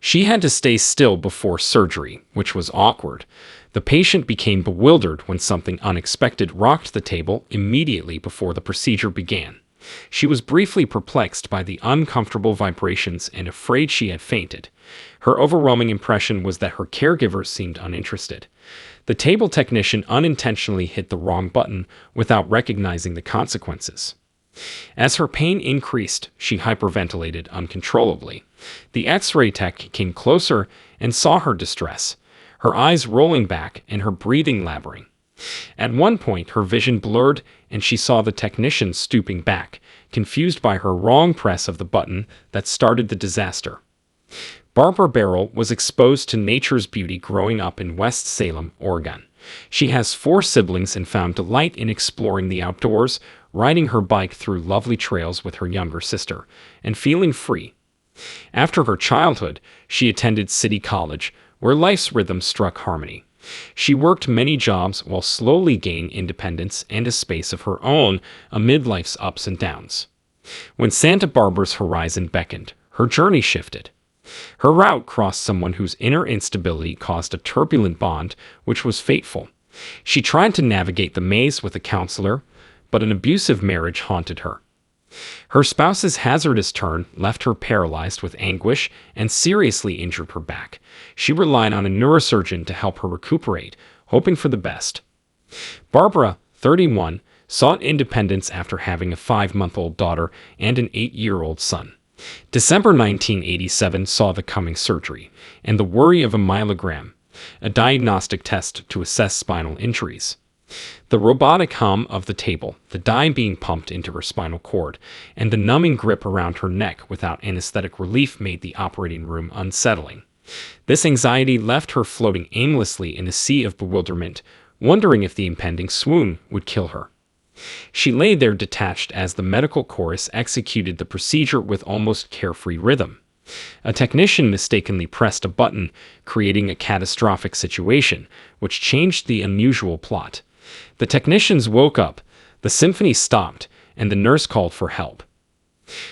She had to stay still before surgery, which was awkward. The patient became bewildered when something unexpected rocked the table immediately before the procedure began. She was briefly perplexed by the uncomfortable vibrations and afraid she had fainted. Her overwhelming impression was that her caregiver seemed uninterested. The table technician unintentionally hit the wrong button without recognizing the consequences. As her pain increased, she hyperventilated uncontrollably. The X-ray tech came closer and saw her distress, her eyes rolling back and her breathing laboring. At one point, her vision blurred and she saw the technician stooping back, confused by her wrong press of the button that started the disaster. Barbara Barrell was exposed to nature's beauty growing up in West Salem, Oregon. She has 4 siblings and found delight in exploring the outdoors, riding her bike through lovely trails with her younger sister, and feeling free. After her childhood, she attended City College, where life's rhythm struck harmony. She worked many jobs while slowly gaining independence and a space of her own amid life's ups and downs. When Santa Barbara's horizon beckoned, her journey shifted. Her route crossed someone whose inner instability caused a turbulent bond, which was fateful. She tried to navigate the maze with a counselor, but an abusive marriage haunted her. Her spouse's hazardous turn left her paralyzed with anguish and seriously injured her back. She relied on a neurosurgeon to help her recuperate, hoping for the best. Barbara, 31, sought independence after having a 5-month-old daughter and an 8-year-old son. December 1987 saw the coming surgery and the worry of a myelogram, a diagnostic test to assess spinal injuries. The robotic hum of the table, the dye being pumped into her spinal cord, and the numbing grip around her neck without anesthetic relief made the operating room unsettling. This anxiety left her floating aimlessly in a sea of bewilderment, wondering if the impending swoon would kill her. She lay there detached as the medical chorus executed the procedure with almost carefree rhythm. A technician mistakenly pressed a button, creating a catastrophic situation, which changed the unusual plot. The technicians woke up, the symphony stopped, and the nurse called for help.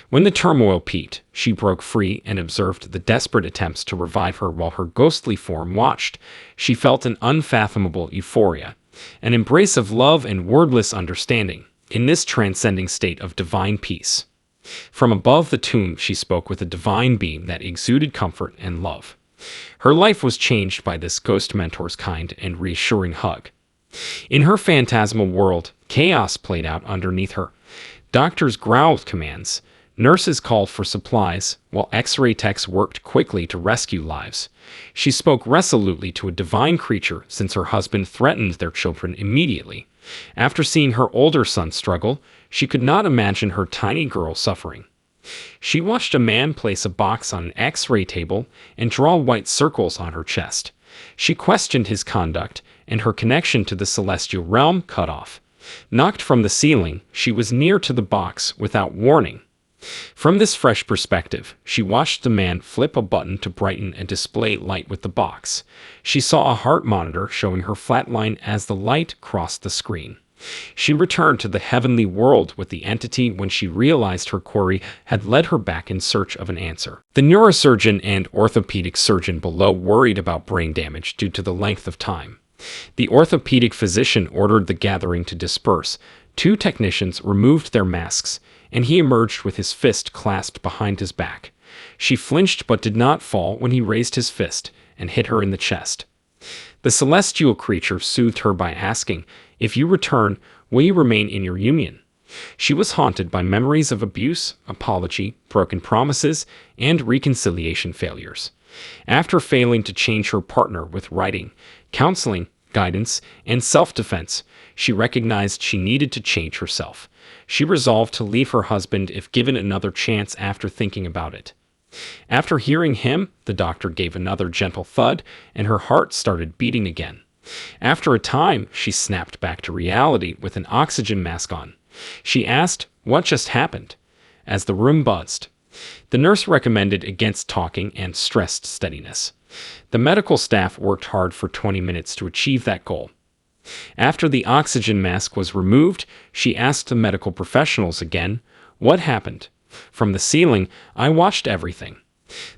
When the turmoil peaked, she broke free and observed the desperate attempts to revive her while her ghostly form watched. She felt an unfathomable euphoria, an embrace of love and wordless understanding, in this transcending state of divine peace. From above the tomb, she spoke with a divine beam that exuded comfort and love. Her life was changed by this ghost mentor's kind and reassuring hug. In her phantasmal world, chaos played out underneath her. Doctors growled commands, nurses called for supplies, while X-ray techs worked quickly to rescue lives. She spoke resolutely to a divine creature since her husband threatened their children immediately. After seeing her older son struggle, she could not imagine her tiny girl suffering. She watched a man place a box on an X-ray table and draw white circles on her chest. She questioned his conduct, and her connection to the celestial realm cut off. Knocked from the ceiling, she was near to the box without warning. From this fresh perspective, she watched the man flip a button to brighten and display light with the box. She saw a heart monitor showing her flatline as the light crossed the screen. She returned to the heavenly world with the entity when she realized her query had led her back in search of an answer. The neurosurgeon and orthopedic surgeon below worried about brain damage due to the length of time. The orthopedic physician ordered the gathering to disperse. 2 technicians removed their masks, and he emerged with his fist clasped behind his back. She flinched but did not fall when he raised his fist and hit her in the chest. The celestial creature soothed her by asking, "If you return, will you remain in your union?" She was haunted by memories of abuse, apology, broken promises, and reconciliation failures. After failing to change her partner with writing, counseling, guidance, and self-defense, she recognized she needed to change herself. She resolved to leave her husband if given another chance after thinking about it. After hearing him, the doctor gave another gentle thud, and her heart started beating again. After a time, she snapped back to reality with an oxygen mask on. She asked, "What just happened?" as the room buzzed. The nurse recommended against talking and stressed steadiness. The medical staff worked hard for 20 minutes to achieve that goal. After the oxygen mask was removed, she asked the medical professionals again, "What happened?" From the ceiling, "I watched everything.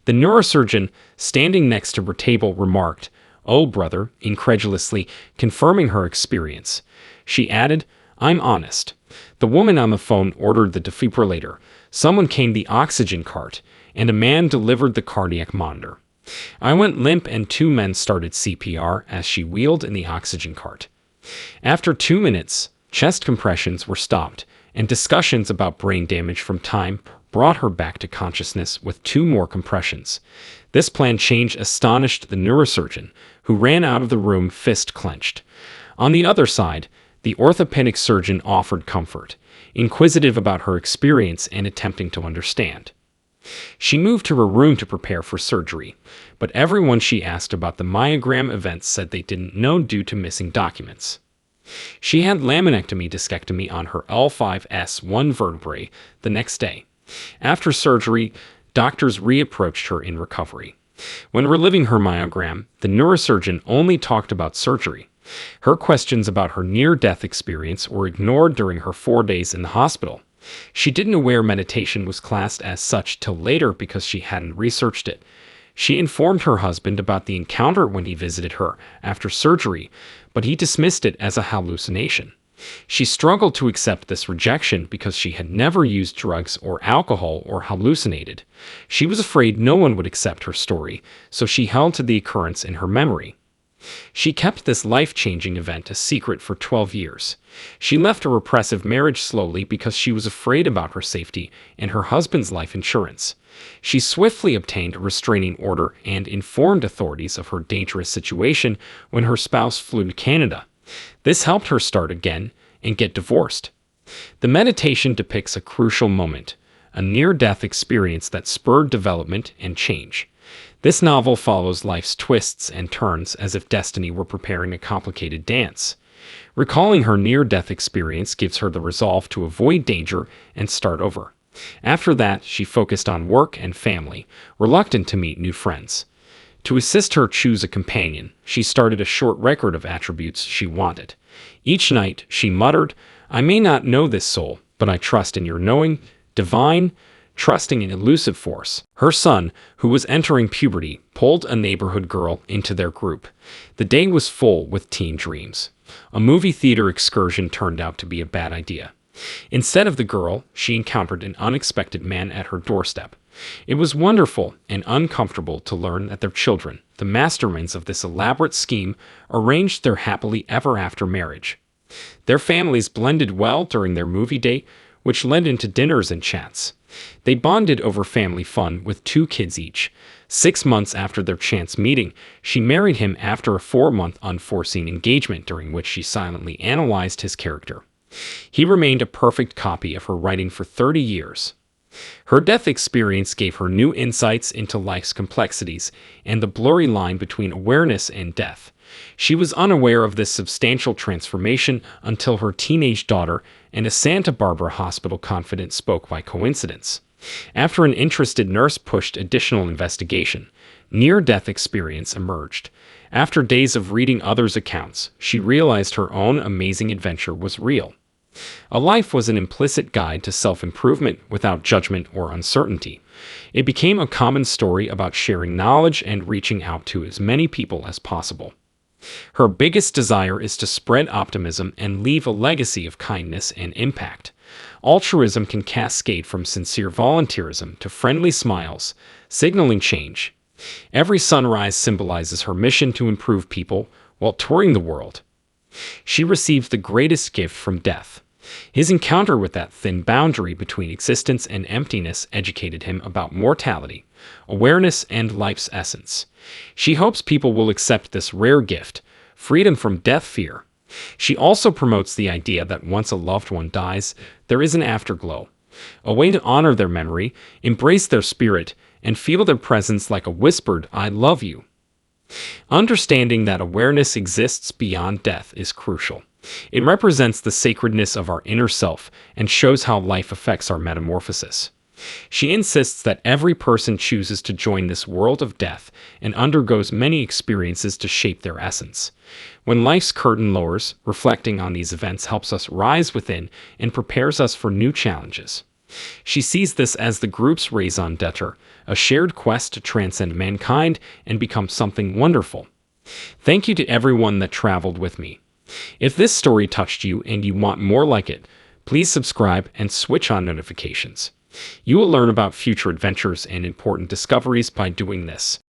The neurosurgeon, standing next to her table, remarked, "Oh, brother," incredulously, confirming her experience. She added, "I'm honest. The woman on the phone ordered the defibrillator, someone came the oxygen cart, and a man delivered the cardiac monitor. I went limp and 2 men started CPR as she wheeled in the oxygen cart. After 2 minutes, chest compressions were stopped, and discussions about brain damage from time brought her back to consciousness with 2 more compressions. This planned change astonished the neurosurgeon, who ran out of the room fist clenched. On the other side, the orthopedic surgeon offered comfort, inquisitive about her experience and attempting to understand. She moved to her room to prepare for surgery, but everyone she asked about the myogram events said they didn't know due to missing documents. She had laminectomy discectomy on her L5S1 vertebrae the next day. After surgery, doctors reapproached her in recovery. When reliving her myogram, the neurosurgeon only talked about surgery. Her questions about her near-death experience were ignored during her 4 days in the hospital. She didn't know where meditation was classed as such till later because she hadn't researched it. She informed her husband about the encounter when he visited her after surgery, but he dismissed it as a hallucination. She struggled to accept this rejection because she had never used drugs or alcohol or hallucinated. She was afraid no one would accept her story, so she held to the occurrence in her memory. She kept this life-changing event a secret for 12 years. She left a repressive marriage slowly because she was afraid about her safety and her husband's life insurance. She swiftly obtained a restraining order and informed authorities of her dangerous situation when her spouse flew to Canada. This helped her start again and get divorced. The meditation depicts a crucial moment, a near-death experience that spurred development and change. This novel follows life's twists and turns as if destiny were preparing a complicated dance. Recalling her near-death experience gives her the resolve to avoid danger and start over. After that, she focused on work and family, reluctant to meet new friends. To assist her choose a companion, she started a short record of attributes she wanted. Each night, she muttered, "I may not know this soul, but I trust in your knowing, divine, trusting an elusive force." Her son, who was entering puberty, pulled a neighborhood girl into their group. The day was full with teen dreams. A movie theater excursion turned out to be a bad idea. Instead of the girl, she encountered an unexpected man at her doorstep. It was wonderful and uncomfortable to learn that their children, the masterminds of this elaborate scheme, arranged their happily ever after marriage. Their families blended well during their movie date, which led into dinners and chats. They bonded over family fun with 2 kids each. 6 months after their chance meeting, she married him after a 4-month unforeseen engagement during which she silently analyzed his character. He remained a perfect copy of her writing for 30 years. Her death experience gave her new insights into life's complexities and the blurry line between awareness and death. She was unaware of this substantial transformation until her teenage daughter and a Santa Barbara hospital confidant spoke by coincidence. After an interested nurse pushed additional investigation, near-death experience emerged. After days of reading others' accounts, she realized her own amazing adventure was real. A life was an implicit guide to self-improvement without judgment or uncertainty. It became a common story about sharing knowledge and reaching out to as many people as possible. Her biggest desire is to spread optimism and leave a legacy of kindness and impact. Altruism can cascade from sincere volunteerism to friendly smiles, signaling change. Every sunrise symbolizes her mission to improve people while touring the world. She received the greatest gift from death. His encounter with that thin boundary between existence and emptiness educated him about mortality, awareness, and life's essence. She hopes people will accept this rare gift, freedom from death fear. She also promotes the idea that once a loved one dies, there is an afterglow, a way to honor their memory, embrace their spirit, and feel their presence like a whispered "I love you." Understanding that awareness exists beyond death is crucial. It represents the sacredness of our inner self and shows how life affects our metamorphosis. She insists that every person chooses to join this world of death and undergoes many experiences to shape their essence. When life's curtain lowers, reflecting on these events helps us rise within and prepares us for new challenges. She sees this as the group's raison d'etre, a shared quest to transcend mankind and become something wonderful. Thank you to everyone that traveled with me. If this story touched you and you want more like it, please subscribe and switch on notifications. You will learn about future adventures and important discoveries by doing this.